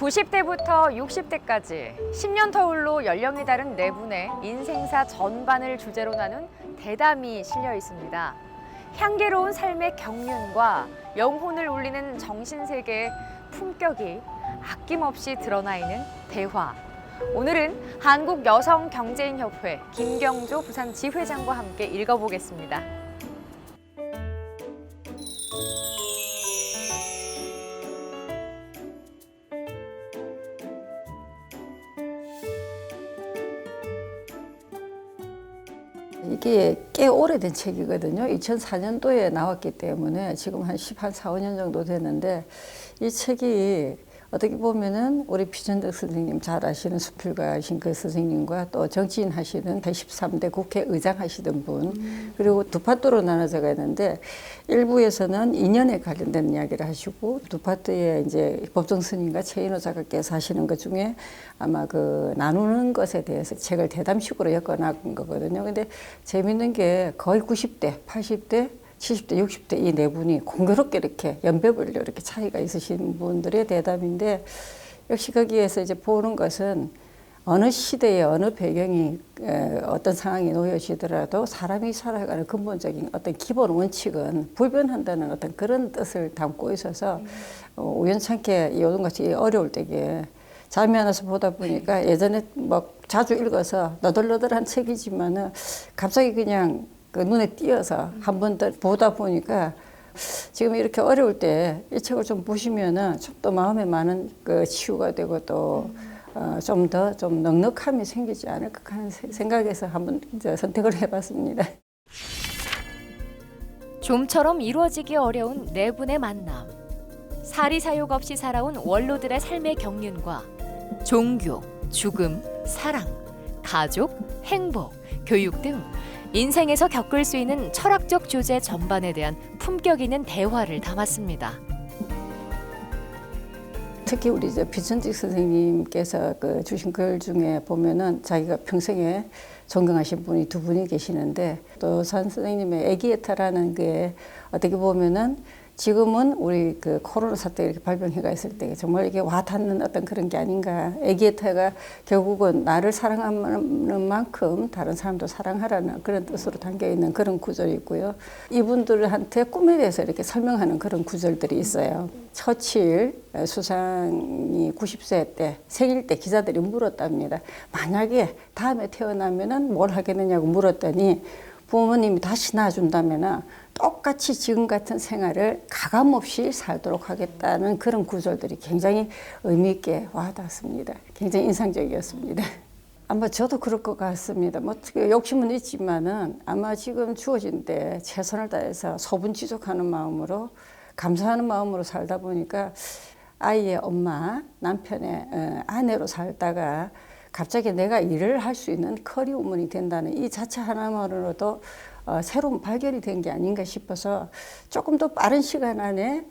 90대부터 60대까지 10년 터울로 연령이 다른 네 분의 인생사 전반을 주제로 나눈 대담이 실려 있습니다. 향기로운 삶의 경륜과 영혼을 울리는 정신세계의 품격이 아낌없이 드러나 있는 대화. 오늘은 한국여성경제인협회 김경조 부산지회장과 함께 읽어보겠습니다. 이게 꽤 오래된 책이거든요. 2004년도에 나왔기 때문에 지금 한 4, 5년 정도 됐는데 이 책이 어떻게 보면은 우리 비전덕 선생님 잘 아시는 수필가이신 그 선생님과 또 정치인 하시는 113대 국회의장 하시던 분 그리고 두 파트로 나눠져 있는데 일부에서는 인연에 관련된 이야기를 하시고 두 파트에 이제 법정 스님과 최인호 작가께서 하시는 것 중에 아마 그 나누는 것에 대해서 책을 대담식으로 엮어나간 거거든요. 근데 재밌는 게 거의 90대, 80대 70대, 60대 이 네 분이 공교롭게 이렇게 연배별로 이렇게 차이가 있으신 분들의 대담인데 역시 거기에서 이제 보는 것은 어느 시대에 어느 배경이 어떤 상황이 놓여지더라도 사람이 살아가는 근본적인 어떤 기본 원칙은 불변한다는 어떤 그런 뜻을 담고 있어서 우연찮게 요즘같이 어려울 때에 잠이 안 와서 보다 보니까 예전에 뭐 자주 읽어서 너덜너덜한 책이지만은 갑자기 그냥 그 눈에 띄어서 한 번 더 보다 보니까 지금 이렇게 어려울 때 이 책을 좀 보시면은 좀 더 마음에 많은 그 치유가 되고 또 좀 더 좀 넉넉함이 생기지 않을까 하는 생각에서 한번 이제 선택을 해봤습니다. 좀처럼 이루어지기 어려운 네 분의 만남. 사리사욕 없이 살아온 원로들의 삶의 경륜과 종교, 죽음, 사랑, 가족, 행복, 교육 등 인생에서 겪을 수 있는 철학적 주제 전반에 대한 품격 있는 대화를 담았습니다. 특히 우리 이제 비천직 선생님께서 그 주신 글 중에 보면은 자기가 평생에 존경하신 분이 두 분이 계시는데 또 산 선생님의 애기애타라는 게 어떻게 보면은 지금은 우리 그 코로나 사태 이렇게 발병해가 있을 때 정말 이게 와 닿는 어떤 그런 게 아닌가. 애기애타가 결국은 나를 사랑하는 만큼 다른 사람도 사랑하라는 그런 뜻으로 담겨 있는 그런 구절이 있고요. 이분들한테 꿈에 대해서 이렇게 설명하는 그런 구절들이 있어요. 처칠 수상이 90세 때 생일 때 기자들이 물었답니다. 만약에 다음에 태어나면은 뭘 하겠느냐고 물었더니 부모님이 다시 낳아준다면은 똑같이 지금 같은 생활을 가감없이 살도록 하겠다는 그런 구절들이 굉장히 의미 있게 와닿습니다. 굉장히 인상적이었습니다. 아마 저도 그럴 것 같습니다. 뭐 욕심은 있지만은 아마 지금 주어진 때 최선을 다해서 소분지족하는 마음으로 감사하는 마음으로 살다 보니까 아이의 엄마, 남편의 아내로 살다가 갑자기 내가 일을 할 수 있는 커리우먼이 된다는 이 자체 하나만으로도 새로운 발견이 된 게 아닌가 싶어서 조금 더 빠른 시간 안에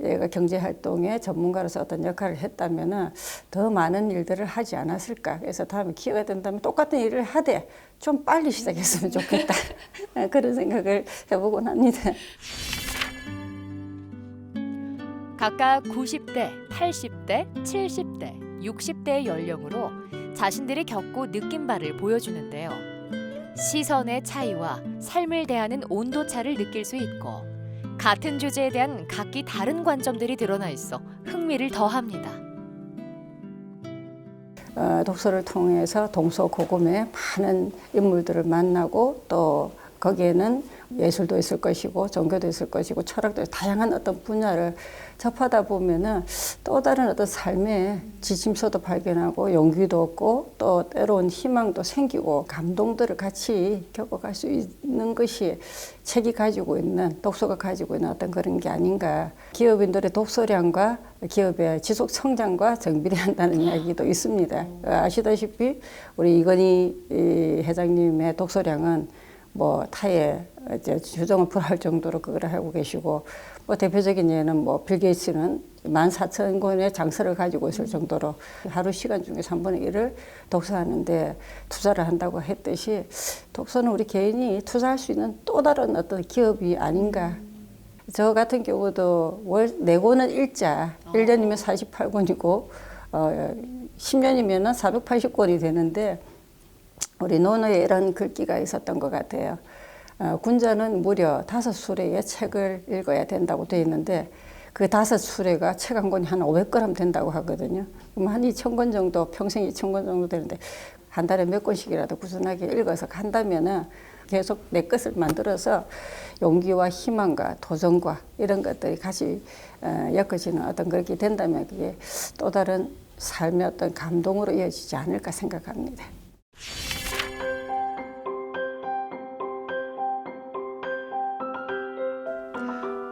얘가 경제활동의 전문가로서 어떤 역할을 했다면 더 많은 일들을 하지 않았을까. 그래서 다음에 기회가 된다면 똑같은 일을 하되 좀 빨리 시작했으면 좋겠다. 그런 생각을 해보곤 합니다. 각각 90대, 80대, 70대, 60대의 연령으로 자신들이 겪고 느낀 바를 보여주는데요. 시선의 차이와 삶을 대하는 온도차를 느낄 수 있고 같은 주제에 대한 각기 다른 관점들이 드러나 있어 흥미를 더합니다. 독서를 통해서 동서고금의 많은 인물들을 만나고 또 거기에는 예술도 있을 것이고 종교도 있을 것이고 철학도 다양한 어떤 분야를 접하다 보면은 또 다른 어떤 삶의 지침서도 발견하고 용기도 얻고 또 때로는 희망도 생기고 감동들을 같이 겪어갈 수 있는 것이 책이 가지고 있는 독서가 가지고 있는 어떤 그런 게 아닌가. 기업인들의 독서량과 기업의 지속 성장과 정비례한다는 이야기도 있습니다. 아시다시피 우리 이건희 회장님의 독서량은 뭐 타에 이제 주정을 불할 정도로 그걸 하고 계시고 뭐 대표적인 예는 뭐 빌 게이츠는 14,000권의 장서를 가지고 있을 정도로 하루 시간 중에 3분의 1을 독서하는데 투자를 한다고 했듯이 독서는 우리 개인이 투자할 수 있는 또 다른 어떤 기업이 아닌가. 저 같은 경우도 월 4권은 읽자. 1년이면 48권이고 10년이면은 480권이 되는데 우리 논어에 이런 글귀가 있었던 것 같아요. 군자는 무려 5수레의 책을 읽어야 된다고 되어 있는데 그 5수레가 책 한 권이 한 500g 된다고 하거든요. 그럼 한 2,000권 정도, 평생 2,000권 정도 되는데 한 달에 몇 권씩이라도 꾸준하게 읽어서 간다면은 계속 내 것을 만들어서 용기와 희망과 도전과 이런 것들이 같이 엮어지는 어떤 그렇게 된다면 그게 또 다른 삶의 어떤 감동으로 이어지지 않을까 생각합니다.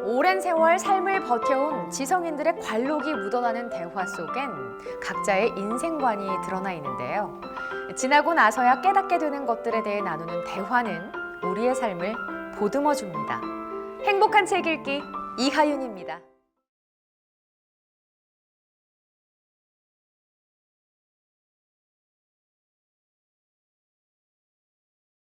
오랜 세월 삶을 버텨온 지성인들의 관록이 묻어나는 대화 속엔 각자의 인생관이 드러나 있는데요. 지나고 나서야 깨닫게 되는 것들에 대해 나누는 대화는 우리의 삶을 보듬어 줍니다. 행복한 책 읽기 이하윤입니다.